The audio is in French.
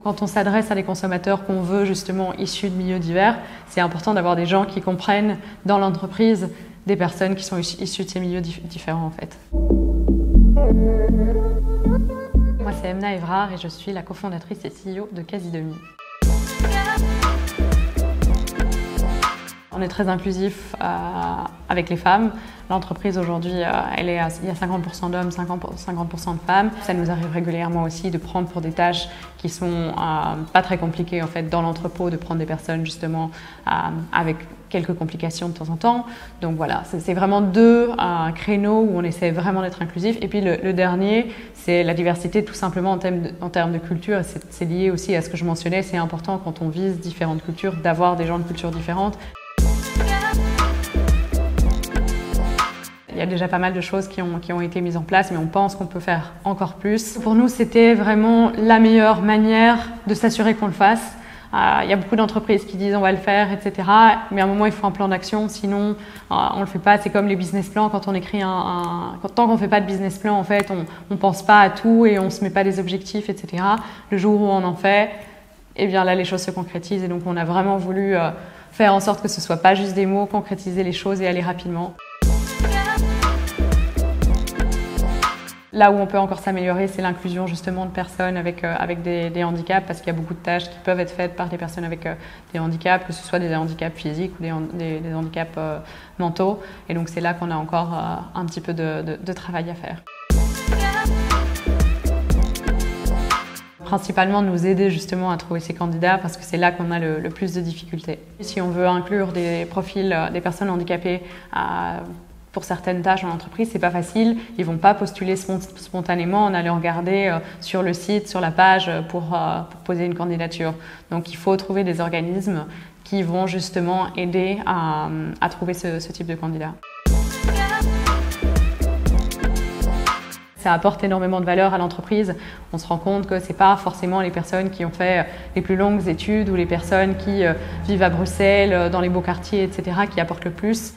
Quand on s'adresse à des consommateurs qu'on veut justement issus de milieux divers, c'est important d'avoir des gens qui comprennent dans l'entreprise des personnes qui sont issues de ces milieux différents en fait. Moi c'est Emna Evrard et je suis la cofondatrice et CEO de Quasi-Demi. On est très inclusif avec les femmes. L'entreprise aujourd'hui, il y a 50% d'hommes, 50% de femmes. Ça nous arrive régulièrement aussi de prendre pour des tâches qui sont pas très compliquées en fait dans l'entrepôt, de prendre des personnes justement avec quelques complications de temps en temps. Donc voilà, c'est vraiment deux créneaux où on essaie vraiment d'être inclusif. Et puis le dernier, c'est la diversité tout simplement en termes de culture. C'est lié aussi à ce que je mentionnais. C'est important quand on vise différentes cultures d'avoir des gens de cultures différentes. Il y a déjà pas mal de choses qui ont été mises en place, mais on pense qu'on peut faire encore plus. Pour nous, c'était vraiment la meilleure manière de s'assurer qu'on le fasse. Il y a beaucoup d'entreprises qui disent on va le faire, etc. Mais à un moment, il faut un plan d'action, sinon on le fait pas. C'est comme les business plans, quand on écrit tant qu'on fait pas de business plan, en fait, on pense pas à tout et on se met pas des objectifs, etc. Le jour où on en fait, eh bien là, les choses se concrétisent. Et donc, on a vraiment voulu faire en sorte que ce soit pas juste des mots, concrétiser les choses et aller rapidement. Là où on peut encore s'améliorer, c'est l'inclusion justement de personnes avec des handicaps, parce qu'il y a beaucoup de tâches qui peuvent être faites par des personnes avec des handicaps, que ce soit des handicaps physiques ou des handicaps mentaux. Et donc c'est là qu'on a encore un petit peu de travail à faire. Principalement nous aider justement à trouver ces candidats, parce que c'est là qu'on a le plus de difficultés. Si on veut inclure des profils des personnes handicapées pour certaines tâches en entreprise, c'est pas facile. Ils vont pas postuler spontanément en allant regarder sur le site, sur la page pour poser une candidature. Donc il faut trouver des organismes qui vont justement aider à trouver ce type de candidat. Ça apporte énormément de valeur à l'entreprise. On se rend compte que c'est pas forcément les personnes qui ont fait les plus longues études ou les personnes qui vivent à Bruxelles, dans les beaux quartiers, etc. qui apportent le plus.